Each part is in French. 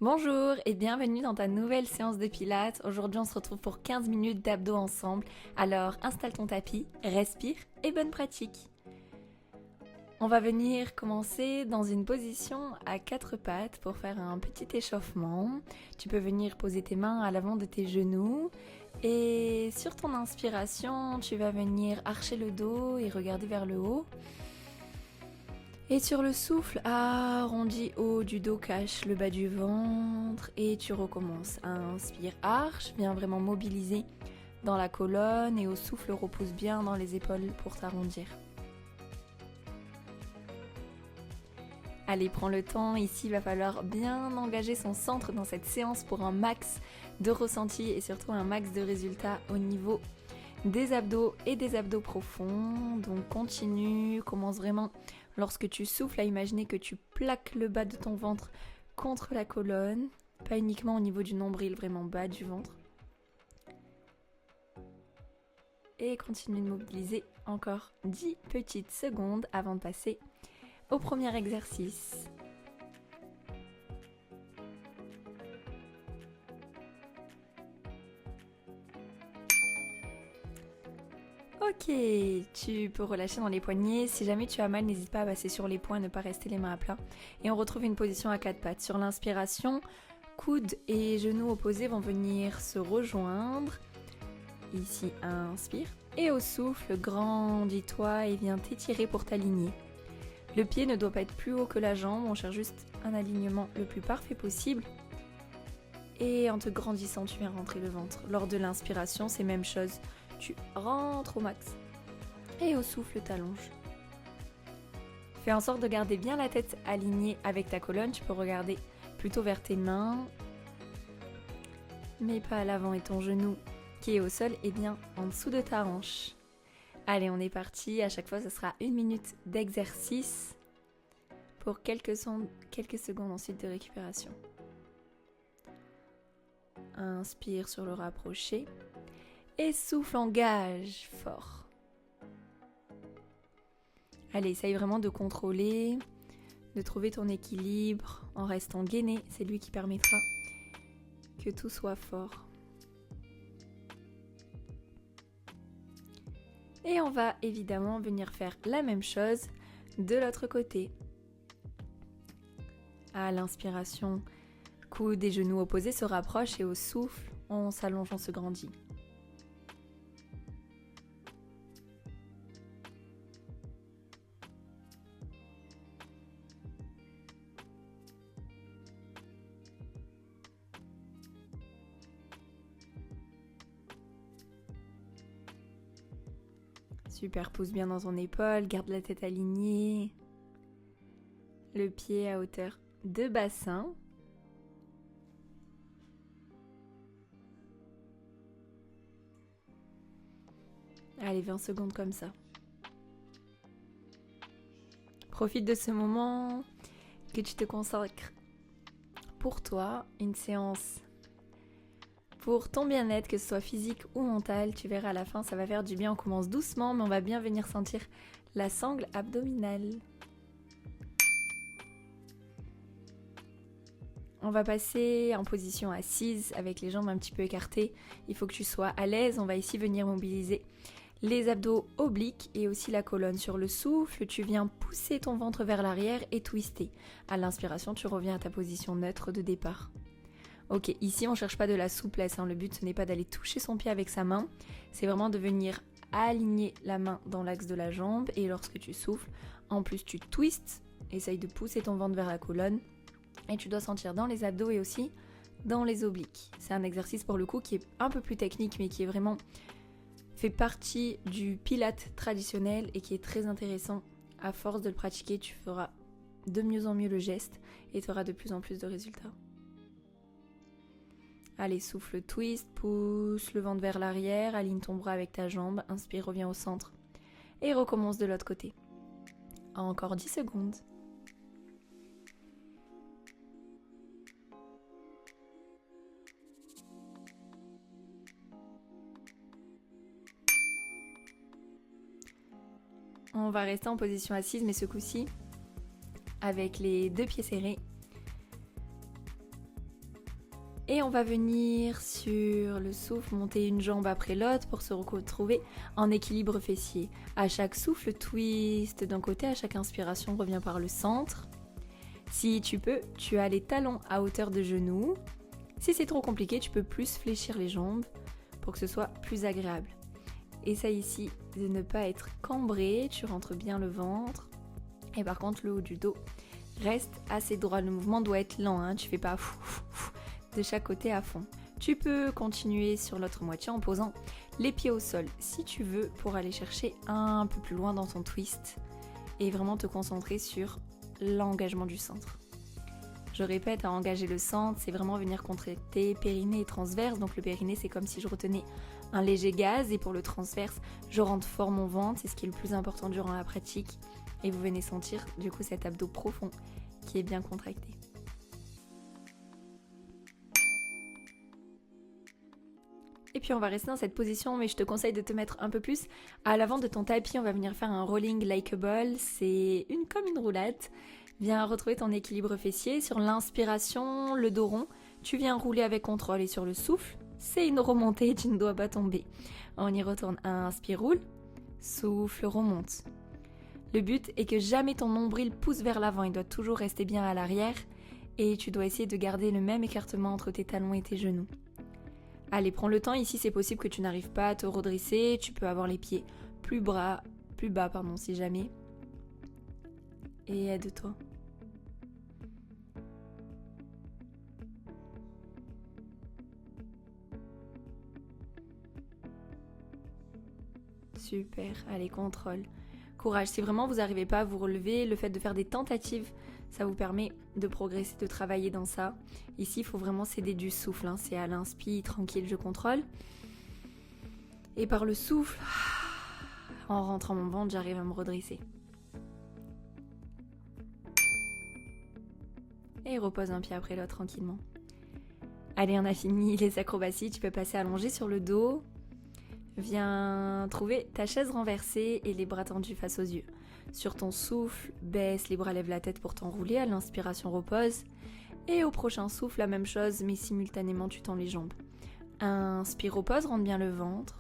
Bonjour et bienvenue dans ta nouvelle séance de pilates. Aujourd'hui on se retrouve pour 15 minutes d'abdos ensemble. Alors installe ton tapis, respire et bonne pratique. On va venir commencer dans une position à quatre pattes pour faire un petit échauffement. Tu peux venir poser tes mains à l'avant de tes genoux et sur ton inspiration tu vas venir archer le dos et regarder vers le haut. Et sur le souffle, arrondi haut du dos, cache le bas du ventre et tu recommences. Inspire, arche, viens vraiment mobiliser dans la colonne et au souffle, repose bien dans les épaules pour t'arrondir. Allez, prends le temps, ici il va falloir bien engager son centre dans cette séance pour un max de ressenti et surtout un max de résultats au niveau des abdos et des abdos profonds. Donc continue, commence vraiment lorsque tu souffles à imaginer que tu plaques le bas de ton ventre contre la colonne, pas uniquement au niveau du nombril, vraiment bas du ventre. Et continue de mobiliser encore 10 petites secondes avant de passer au premier exercice. Ok, tu peux relâcher dans les poignets. Si jamais tu as mal, n'hésite pas à passer sur les poings, ne pas rester les mains à plat. Et on retrouve une position à quatre pattes. Sur l'inspiration, coudes et genoux opposés vont venir se rejoindre. Ici, inspire. Et au souffle, grandis-toi et viens t'étirer pour t'aligner. Le pied ne doit pas être plus haut que la jambe. On cherche juste un alignement le plus parfait possible. Et en te grandissant, tu viens rentrer le ventre. Lors de l'inspiration, c'est même chose. Tu rentres au max. Et au souffle, t'allonges. Fais en sorte de garder bien la tête alignée avec ta colonne. Tu peux regarder plutôt vers tes mains, mais pas à l'avant. Et ton genou qui est au sol est bien en dessous de ta hanche. Allez, on est parti. À chaque fois, ce sera 1 minute d'exercice pour quelques secondes ensuite de récupération. Inspire sur le rapproché. Et souffle, engage fort. Allez, essaye vraiment de contrôler, de trouver ton équilibre en restant gainé. C'est lui qui permettra que tout soit fort. Et on va évidemment venir faire la même chose de l'autre côté. À l'inspiration, coudes et genoux opposés se rapprochent et au souffle, on s'allonge, on se grandit. Super, pousse bien dans ton épaule, garde la tête alignée. Le pied à hauteur de bassin. Allez, 20 secondes comme ça. Profite de ce moment que tu te consacres pour toi, une séance pour ton bien-être, que ce soit physique ou mental. Tu verras à la fin, ça va faire du bien. On commence doucement, mais on va bien venir sentir la sangle abdominale. On va passer en position assise avec les jambes un petit peu écartées. Il faut que tu sois à l'aise. On va ici venir mobiliser les abdos obliques et aussi la colonne. Sur le souffle, tu viens pousser ton ventre vers l'arrière et twister. À l'inspiration, tu reviens à ta position neutre de départ. Ok, ici on ne cherche pas de la souplesse, le but ce n'est pas d'aller toucher son pied avec sa main, c'est vraiment de venir aligner la main dans l'axe de la jambe et lorsque tu souffles, en plus tu twists, essaye de pousser ton ventre vers la colonne et tu dois sentir dans les abdos et aussi dans les obliques. C'est un exercice pour le coup qui est un peu plus technique mais qui est vraiment fait partie du pilate traditionnel et qui est très intéressant. À force de le pratiquer, tu feras de mieux en mieux le geste et tu auras de plus en plus de résultats. Allez, souffle, twist, pousse le ventre vers l'arrière, aligne ton bras avec ta jambe, inspire, reviens au centre et recommence de l'autre côté. Encore 10 secondes. On va rester en position assise, mais ce coup-ci avec les deux pieds serrés. Et on va venir sur le souffle, monter une jambe après l'autre pour se retrouver en équilibre fessier. À chaque souffle, twist d'un côté, à chaque inspiration, reviens par le centre. Si tu peux, tu as les talons à hauteur de genoux. Si c'est trop compliqué, tu peux plus fléchir les jambes pour que ce soit plus agréable. Essaye ici de ne pas être cambré, tu rentres bien le ventre. Et par contre, le haut du dos reste assez droit. Le mouvement doit être lent, hein. Tu fais pas de chaque côté à fond. Tu peux continuer sur l'autre moitié en posant les pieds au sol si tu veux pour aller chercher un peu plus loin dans ton twist et vraiment te concentrer sur l'engagement du centre. Je répète, à engager le centre, c'est vraiment venir contracter périnée et transverse. Donc le périnée, c'est comme si je retenais un léger gaz et pour le transverse, je rentre fort mon ventre. C'est ce qui est le plus important durant la pratique. Et vous venez sentir du coup cet abdos profond qui est bien contracté. Et puis on va rester dans cette position, mais je te conseille de te mettre un peu plus à l'avant de ton tapis. On va venir faire un rolling like a ball, c'est comme une roulade. Viens retrouver ton équilibre fessier. Sur l'inspiration, le dos rond, tu viens rouler avec contrôle. Et sur le souffle, c'est une remontée, tu ne dois pas tomber. On y retourne, inspire, roule, souffle, remonte. Le but est que jamais ton nombril pousse vers l'avant, il doit toujours rester bien à l'arrière. Et tu dois essayer de garder le même écartement entre tes talons et tes genoux. Allez, prends le temps, ici c'est possible que tu n'arrives pas à te redresser, tu peux avoir les pieds plus bas, si jamais. Et aide-toi. Super, allez, contrôle. Courage, si vraiment vous n'arrivez pas à vous relever, le fait de faire des tentatives, ça vous permet de progresser, de travailler dans ça. Ici, il faut vraiment céder du souffle, hein. C'est à l'inspire, tranquille, je contrôle. Et par le souffle, en rentrant mon ventre, j'arrive à me redresser. Et repose un pied après l'autre tranquillement. Allez, on a fini les acrobaties, tu peux passer allongé sur le dos. Viens trouver ta chaise renversée et les bras tendus face aux yeux. Sur ton souffle, baisse les bras, lève la tête pour t'enrouler. À l'inspiration, repose. Et au prochain souffle, la même chose, mais simultanément, tu tends les jambes. Inspire, repose, rentre bien le ventre.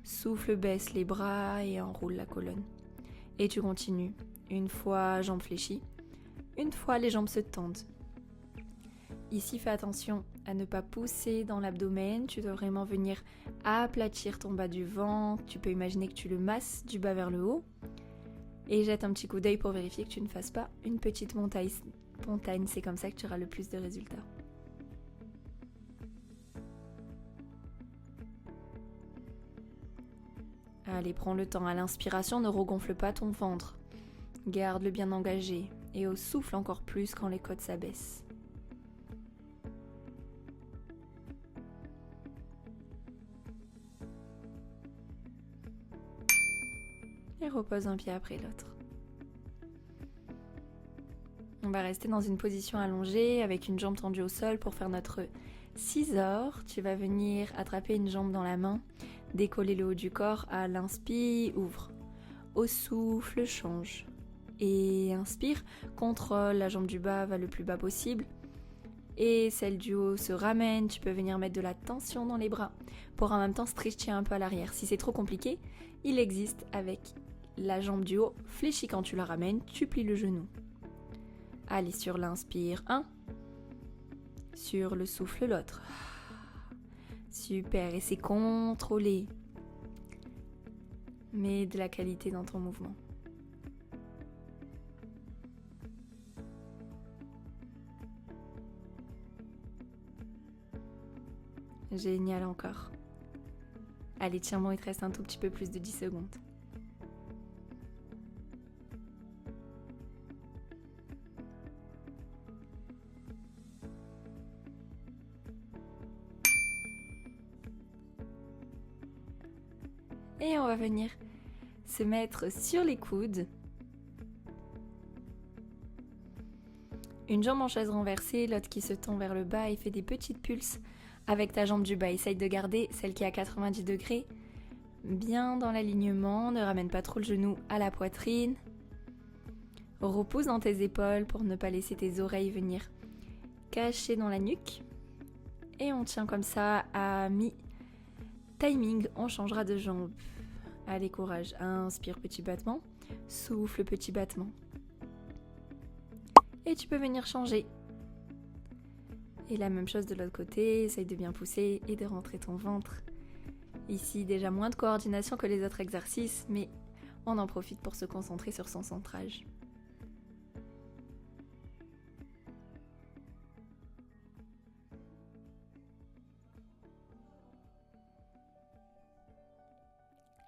Souffle, baisse les bras et enroule la colonne. Et tu continues. Une fois, jambes fléchies. Une fois, les jambes se tendent. Ici, fais attention à ne pas pousser dans l'abdomen. Tu dois vraiment venir aplatir ton bas du ventre. Tu peux imaginer que tu le masses du bas vers le haut. Et jette un petit coup d'œil pour vérifier que tu ne fasses pas une petite montagne. C'est comme ça que tu auras le plus de résultats. Allez, prends le temps. À l'inspiration, ne regonfle pas ton ventre. Garde-le bien engagé. Et au souffle encore plus quand les côtes s'abaissent. Et repose un pied après l'autre. On va rester dans une position allongée avec une jambe tendue au sol pour faire notre scissor. Tu vas venir attraper une jambe dans la main, décoller le haut du corps. À l'inspire, ouvre. Au souffle, change. Et inspire, contrôle, la jambe du bas va le plus bas possible. Et celle du haut se ramène, tu peux venir mettre de la tension dans les bras pour en même temps stretcher un peu à l'arrière. Si c'est trop compliqué, il existe avec la jambe du haut fléchie quand tu la ramènes, tu plies le genou. Allez, sur l'inspire, 1. Sur le souffle, l'autre. Super, et c'est contrôlé. Mets de la qualité dans ton mouvement. Génial encore. Allez, tiens bon, il te reste un tout petit peu plus de 10 secondes. Et on va venir se mettre sur les coudes. Une jambe en chaise renversée, l'autre qui se tend vers le bas et fait des petites pulses avec ta jambe du bas. Essaye de garder celle qui est à 90 degrés bien dans l'alignement. Ne ramène pas trop le genou à la poitrine. Repose dans tes épaules pour ne pas laisser tes oreilles venir cacher dans la nuque. Et on tient comme ça à mi-timing, on changera de jambe. Allez, courage. Inspire, petit battement. Souffle, petit battement. Et tu peux venir changer. Et la même chose de l'autre côté, essaye de bien pousser et de rentrer ton ventre. Ici, déjà moins de coordination que les autres exercices, mais on en profite pour se concentrer sur son centrage.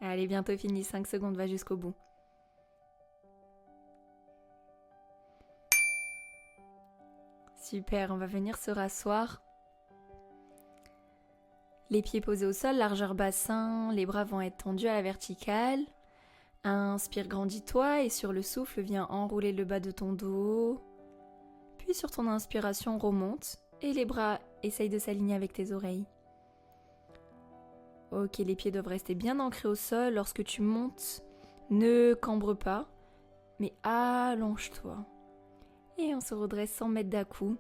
Allez, bientôt fini, 5 secondes, va jusqu'au bout. Super, on va venir se rasseoir. Les pieds posés au sol, largeur bassin, les bras vont être tendus à la verticale. Inspire, grandis-toi et sur le souffle, viens enrouler le bas de ton dos. Puis sur ton inspiration, remonte et les bras essayent de s'aligner avec tes oreilles. Ok, les pieds doivent rester bien ancrés au sol. Lorsque tu montes, ne cambre pas, mais allonge-toi. Et on se redresse sans mettre d'à-coups,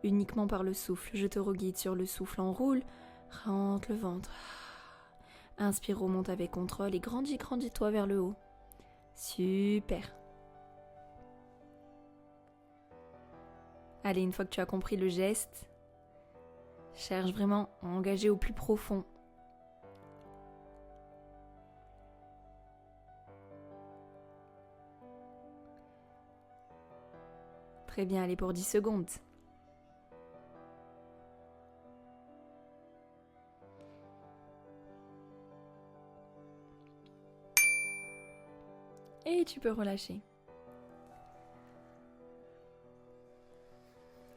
uniquement par le souffle. Je te reguide sur le souffle, enroule, rentre le ventre. Inspire, remonte avec contrôle et grandis-toi vers le haut. Super. Allez, une fois que tu as compris le geste, cherche vraiment à engager au plus profond. Très bien, allez pour 10 secondes. Et tu peux relâcher.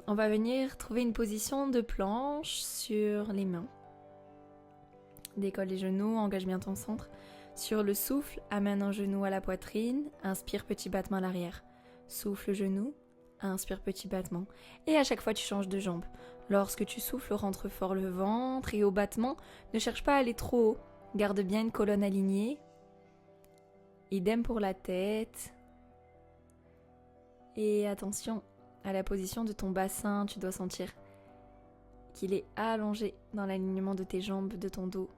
On va venir trouver une position de planche sur les mains. Décolle les genoux, engage bien ton centre. Sur le souffle, amène un genou à la poitrine. Inspire, petit battement à l'arrière. Souffle, genou. Inspire, petit battement. Et à chaque fois, tu changes de jambe. Lorsque tu souffles, rentre fort le ventre. Et au battement, ne cherche pas à aller trop haut. Garde bien une colonne alignée. Idem pour la tête. Et attention à la position de ton bassin. Tu dois sentir qu'il est allongé dans l'alignement de tes jambes, de ton dos.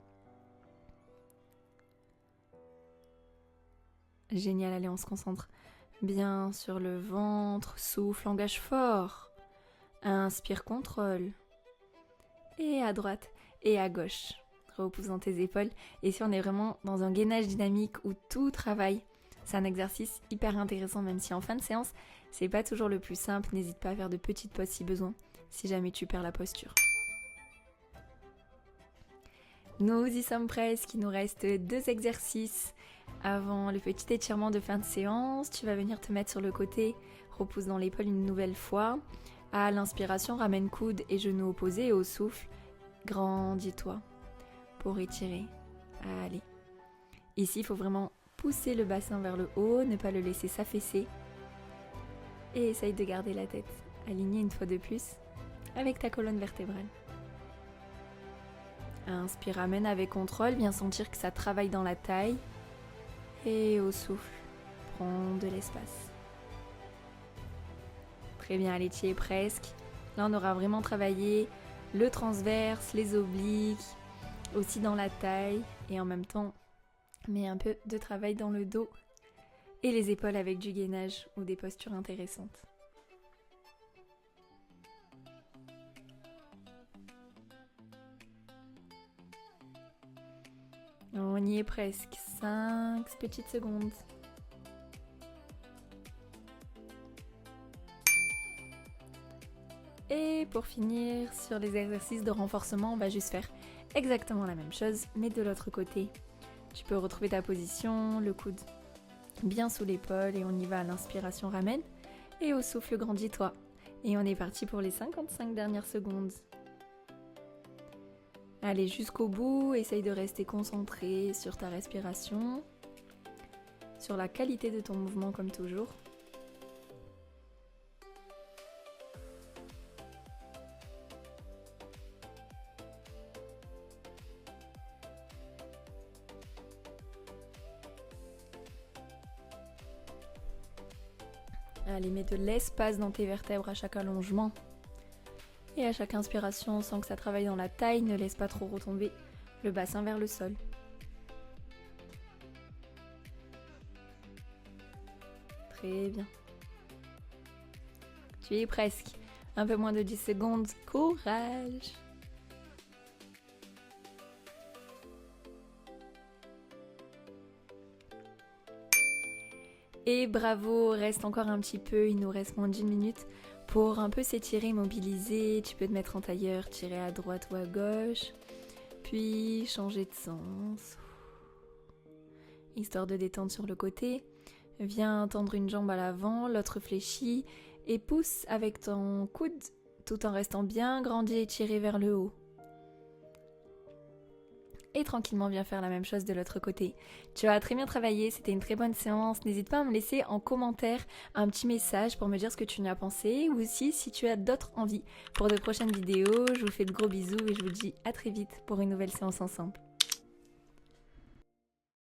Génial, allez, on se concentre bien sur le ventre, souffle, engage fort. Inspire, contrôle. Et à droite et à gauche. Repousse dans tes épaules. Et si on est vraiment dans un gainage dynamique où tout travaille, c'est un exercice hyper intéressant, même si en fin de séance, c'est pas toujours le plus simple. N'hésite pas à faire de petites pauses si besoin, si jamais tu perds la posture. Nous y sommes presque, il nous reste 2 exercices avant le petit étirement de fin de séance. Tu vas venir te mettre sur le côté, repousse dans l'épaule une nouvelle fois. À l'inspiration, ramène coude et genoux opposés et au souffle, grandis-toi pour étirer. Allez. Ici, il faut vraiment pousser le bassin vers le haut, ne pas le laisser s'affaisser. Et essaye de garder la tête alignée une fois de plus avec ta colonne vertébrale. Inspire, amène avec contrôle, viens sentir que ça travaille dans la taille. Et au souffle, prends de l'espace. Très bien, allez, tu y es presque. Là, on aura vraiment travaillé le transverse, les obliques, aussi dans la taille. Et en même temps, mais un peu de travail dans le dos et les épaules avec du gainage ou des postures intéressantes. On y est presque, 5 petites secondes. Et pour finir, sur les exercices de renforcement, on va juste faire exactement la même chose, mais de l'autre côté. Tu peux retrouver ta position, le coude bien sous l'épaule et on y va à l'inspiration, ramène. Et au souffle, grandis-toi. Et on est parti pour les 55 dernières secondes. Allez jusqu'au bout, essaye de rester concentré sur ta respiration, sur la qualité de ton mouvement comme toujours. Allez, mets de l'espace dans tes vertèbres à chaque allongement. Et à chaque inspiration, sans que ça travaille dans la taille, ne laisse pas trop retomber le bassin vers le sol. Très bien. Tu y es presque. Un peu moins de 10 secondes. Courage! Et bravo, reste encore un petit peu, il nous reste moins d'1 minute pour un peu s'étirer, mobiliser. Tu peux te mettre en tailleur, tirer à droite ou à gauche, puis changer de sens, histoire de détendre sur le côté. Viens tendre une jambe à l'avant, l'autre fléchie, et pousse avec ton coude, tout en restant bien grandi et tiré vers le haut. Et tranquillement viens faire la même chose de l'autre côté. Tu as très bien travaillé, c'était une très bonne séance. N'hésite pas à me laisser en commentaire un petit message pour me dire ce que tu en as pensé, ou aussi si tu as d'autres envies pour de prochaines vidéos. Je vous fais de gros bisous et je vous dis à très vite pour une nouvelle séance ensemble.